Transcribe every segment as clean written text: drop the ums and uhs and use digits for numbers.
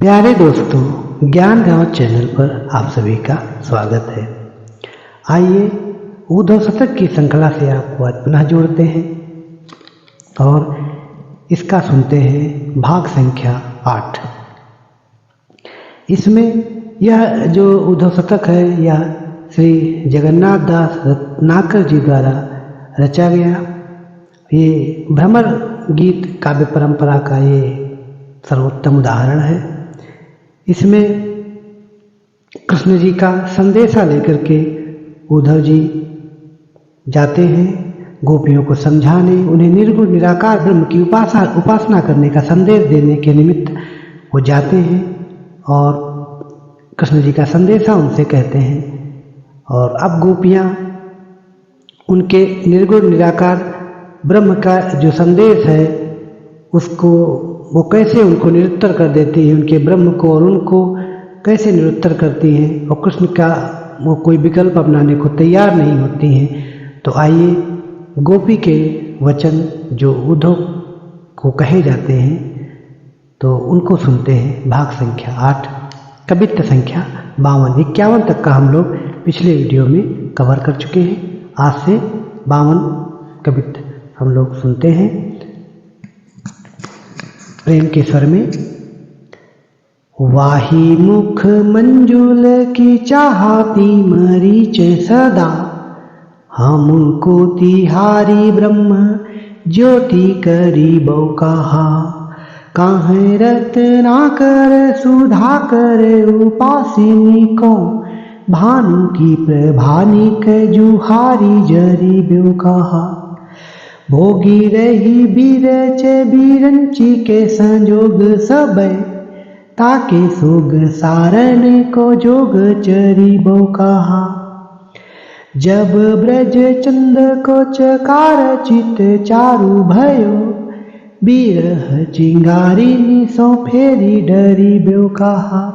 प्यारे दोस्तों, ज्ञान गांव चैनल पर आप सभी का स्वागत है। आइए उद्धव शतक की श्रृंखला से आपको आज पुनः जोड़ते हैं और इसका सुनते हैं भाग संख्या 8। इसमें यह जो उद्धव शतक है यह श्री जगन्नाथ दास रत्नाकर जी द्वारा रचा गया। ये भ्रमर गीत काव्य परंपरा का ये सर्वोत्तम उदाहरण है। इसमें कृष्ण जी का संदेशा लेकर के उद्धव जी जाते हैं गोपियों को समझाने, उन्हें निर्गुण निराकार ब्रह्म की उपासना करने का संदेश देने के निमित्त वो जाते हैं और कृष्ण जी का संदेशा उनसे कहते हैं। और अब गोपियाँ उनके निर्गुण निराकार ब्रह्म का जो संदेश है उसको वो कैसे उनको निरुत्तर कर देती है, उनके ब्रह्म को और उनको कैसे निरुत्तर करती हैं और कृष्ण का वो कोई विकल्प अपनाने को तैयार नहीं होती हैं। तो आइए गोपी के वचन जो उद्धव को कहे जाते हैं तो उनको सुनते हैं। भाग संख्या 8, कवित्त संख्या 52। 51 तक का हम लोग पिछले वीडियो में कवर कर चुके हैं। आज से 52 कवित्त हम लोग सुनते हैं प्रेम के स्वर में। वाही मुख मंजुल की चाहती मरीच सदा, हमको तिहारी ब्रह्म ज्योति करीबो कहा। काहे रत्ना कर सुधा कर उपासिनी को, भानु की प्रभानी के जुहारी जरी ब्यो कहा। भोगी रही बीरच बीरंची के संजोग सब, ताके सोग सारण को जोग चरीबो कहा। जब ब्रज चंद को चकार चित चारु भयो, बीरह चिंगारी निसो फेरी डरी ब्यो कहा।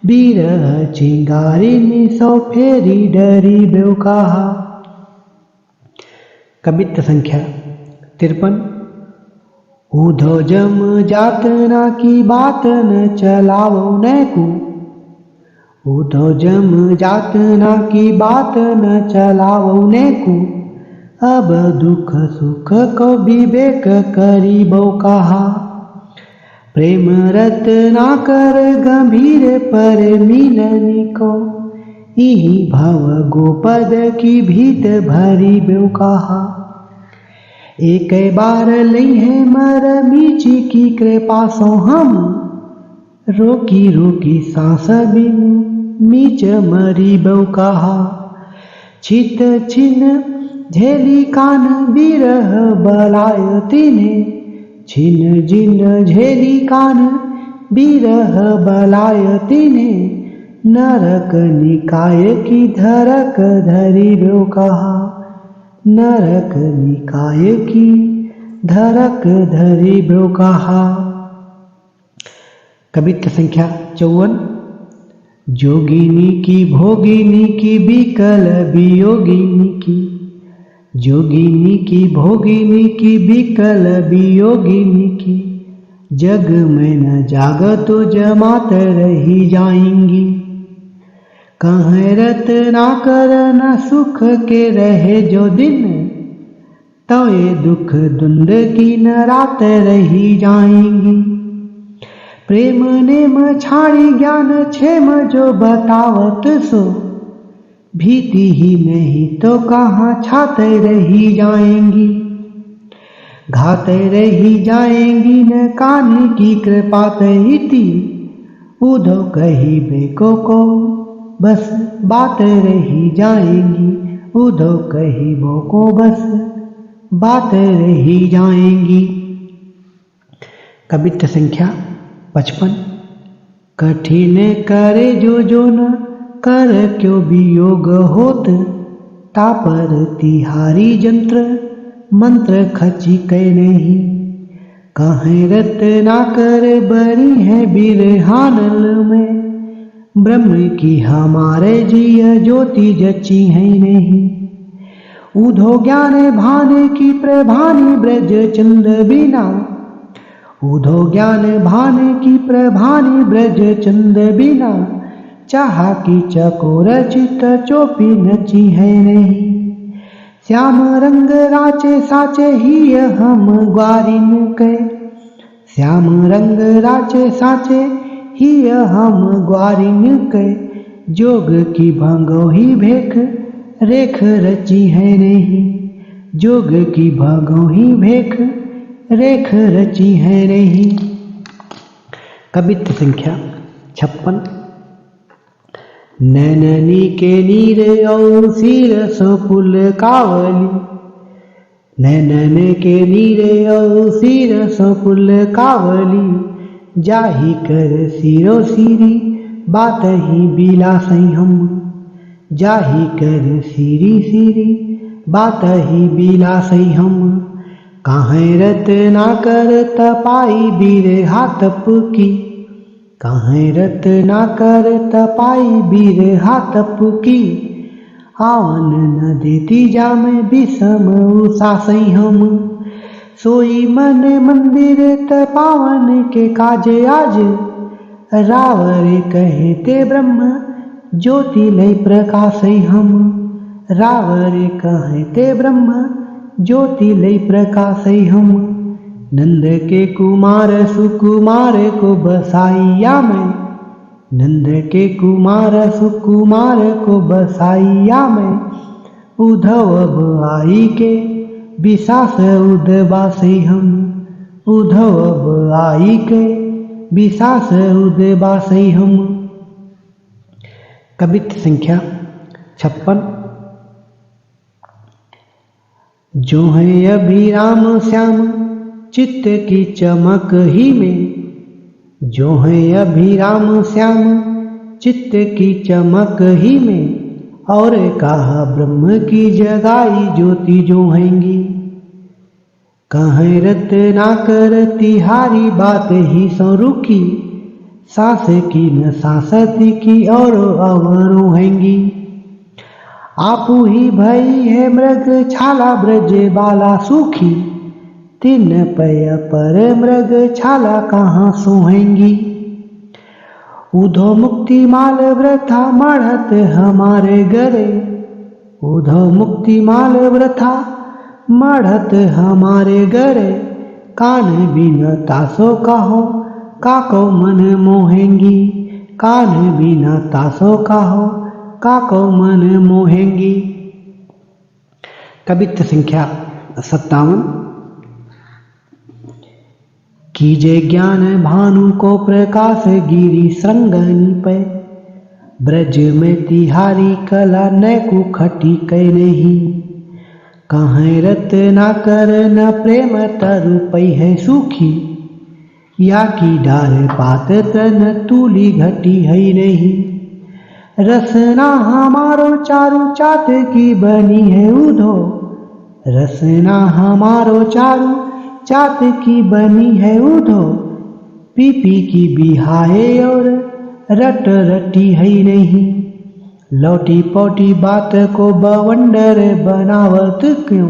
बीरह चिंगारी निसो फेरी डरी ब्यो कहा। कवित्त संख्या 53। उद्धव जम जातना की बात न चलावो नैकू, उद्धव जम जातना की बात न चलावो नैकू। अब दुख सुख को विवेक करीबो कहा। प्रेम रत्ना कर गंभीर पर मिलनी को, इही भव गोपद की भीत भरी ब्यो कहा। एक बार लई है मर बीची की कृपा सो हम, रोकी रोकी सांस बिनु मीच मरी ब्यो कहा। छित छिन झेली कान बिरह बलाय तिने, छिन जिन झेली कान बिरह बलाय तिने। नरक निकाय की धरक धरी ब्यो कहा। नरक निकाय की धरक धरी ब्यो कहा। कवित्त संख्या 54। जोगिनी की भोगिनी की विकल वियोगिनी की, जोगिनी की भोगिनी की विकल वियोगिनी की। जग में न जागत जमात रही जाएंगी, कहें रत्ना कर न सुख के रहे जो दिन। तो ये दुख धुंध की न रात रही जाएंगी। प्रेम नेम छाड़ी ज्ञान क्षेम जो बतावत सो, भीति ही नहीं तो कहाँ छाते रही जाएंगी। घाते रही जाएंगी न कान्हे की कृपा तहिती। उद्धव कही बेको को बस बात रही जाएंगी। उद्धव कही बो को बस बात रही जाएंगी। कवित्त संख्या 55। कठिन करे जो न कर क्यों वियोग होत, तापर तिहारी जंत्र मंत्र खची कै नहीं। कहें रत्ना कर बड़ी है बिरहानल में, ब्रह्म की हमारे जिय ज्योति जची है नहीं। उद्धव ज्ञान भाने की प्रभानी ब्रज चंद बिना, उधो ज्ञान भान की प्रभानी ब्रज चंद बिना, चाहा की चकोर चित चोपी नची है नहीं। श्याम रंग राचे साचे ही हम ग्वारिन के, श्याम रंग राचे साचे ही हम ग्वारिन के। जोग की भंगो ही भेख रेख रची है नहीं, जोग की भंगो ही भेख रेख रची है नहीं। कवित्व संख्या 56। नैननी के नीर और सिर सो पुल कावली, नैनन के नीर और सिर सो पुल कावली। जाही कर सिरो सिरी बात ही बिलासई हम, जाही कर सिरी सिरी बात ही बिलासई हम। काहें रत ना कर तपाई बीर हाथप की, काहें रत ना कर तपाई बीर हाथप की। आवन न देती जाम विषम उसासई हम, सोई मन मंदिर तपावन के काजे आज। रावरे कहते ब्रह्म ज्योति लय प्रकाशई हम, रावरे कहते ब्रह्म ज्योति लय प्रकाशई हम। नंद के कुमार सुकुमार को बसाइया में, नंद के कुमार सुकुमार को बसाइया में। उधव अब आई के विशास उदबासई हम, उधव अब आई के विशास उदबासई हम। कवित्व संख्या 56। जो है अभिराम श्याम चित्त की चमक ही में, जो है अभिराम श्याम चित्त की चमक ही में। और कहा ब्रह्म की जगाई ज्योति जो हैंगी, कहें रत ना कर तिहारी बात ही सो रुकी। सांस की न सांसती की और अवरों हैंगी। आपू ही भई है मृग छाला ब्रज बाला सूखी, तीन पय पर मृग छाला कहाँ सोहेंगी। उधो मुक्ति माल व्रथा मढ़त हमारे गरे, उधो मुक्ति माल व्रथा मढ़त हमारे गरे। कान बिन तासो कहो काको मन मोहेंगी, कान बिना तासो कहो काको मन मोहेंगी। कवित्व संख्या 57। कीजे ज्ञान भानु को प्रकाश गिरी श्रृंगनी पे, ब्रज में तिहारी कला नैकु खटी कै नहीं। कहें रत ना कर न प्रेम तरु पै है सूखी, या की डाल पात तन तूली घटी है नहीं। रसना हमारो चारु चात की बनी है उधो, रसना हमारो चारु चात की बनी है उधो। पीपी की बिहाए और रट रटी है नहीं। लौटी पोटी बात को बवंडर बनावत क्यों,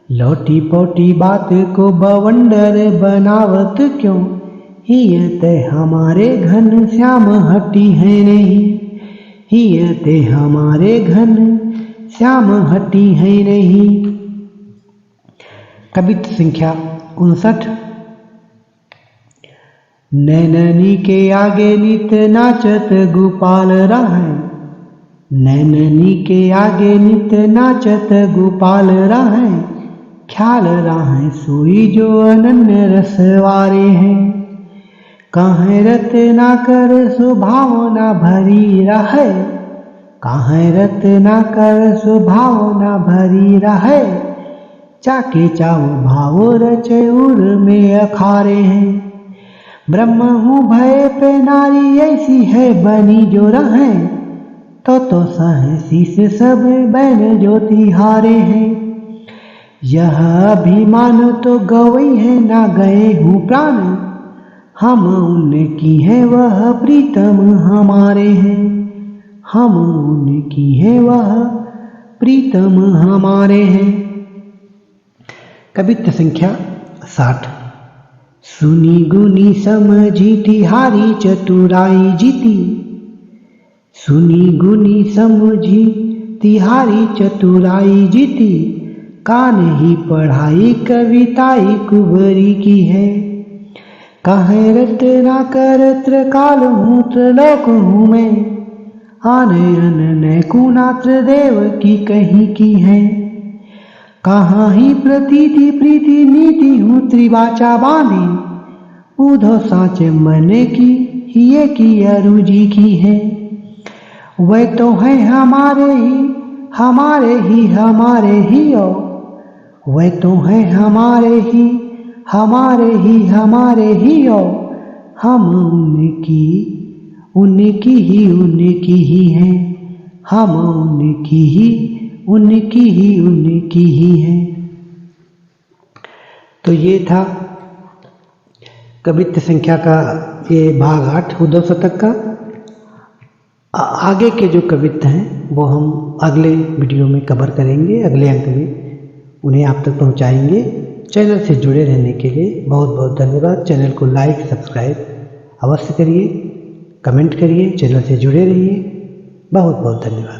लौटी पोटी बात को बवंडर बनावत क्यों। हियते हमारे घन श्याम हटी है नहीं, हियते हमारे घन श्याम हटी है नहीं। कवित्व संख्या 59। नैननी के आगे नित नाचत गोपाल राहें, नैननी के आगे नित नाचत गोपाल राहें। ख्याल राहें सोई जो अनन्य रसवारे हैं। कहें रत ना कर सुभावना भरी रहे, कहें रत ना कर सुभावना भरी रहे। चाके चाऊ भाव रचे उर में अखारे हैं। ब्रह्म हूँ भय पे नारी ऐसी है बनी जो रहे। तो सह शीस सब बैन जो तिहारे हैं। यह अभिमान तो गवई है ना गए हूँ प्राण, हम उनकी है वह प्रीतम हमारे हैं, हम उनकी है वह प्रीतम हमारे हैं। कवित्व संख्या 60। सुनी गुनी समझी तिहारी चतुराई जीती, सुनी गुनी समझी तिहारी चतुराई जीती, कान ही पढ़ाई कविताई कुबरी की है। काहे रत्ना करत्र काल मूत्र लोक हूँ मैं, आनयन नैकुनात्र देव की कहीं की है। कहाँ ही प्रतीति प्रीति नीति हूँ त्रिवाचा बांधी, उधो साचे मन की ये की अरुजी की है। वह तो है हमारे ही हमारे ही हमारे ही ओ, वह तो है हमारे ही हमारे ही हमारे ही ओ, हम उनकी उनकी ही हैं, हम उनकी ही हैं। तो ये था कवित्त संख्या का ये भाग 8 उद्धव शतक का। आगे के जो कवित्त हैं वो हम अगले वीडियो में कवर करेंगे, अगले अंक में उन्हें आप तक पहुंचाएंगे। चैनल से जुड़े रहने के लिए बहुत बहुत धन्यवाद। चैनल को लाइक सब्सक्राइब अवश्य करिए, कमेंट करिए, चैनल से जुड़े रहिए। बहुत बहुत धन्यवाद।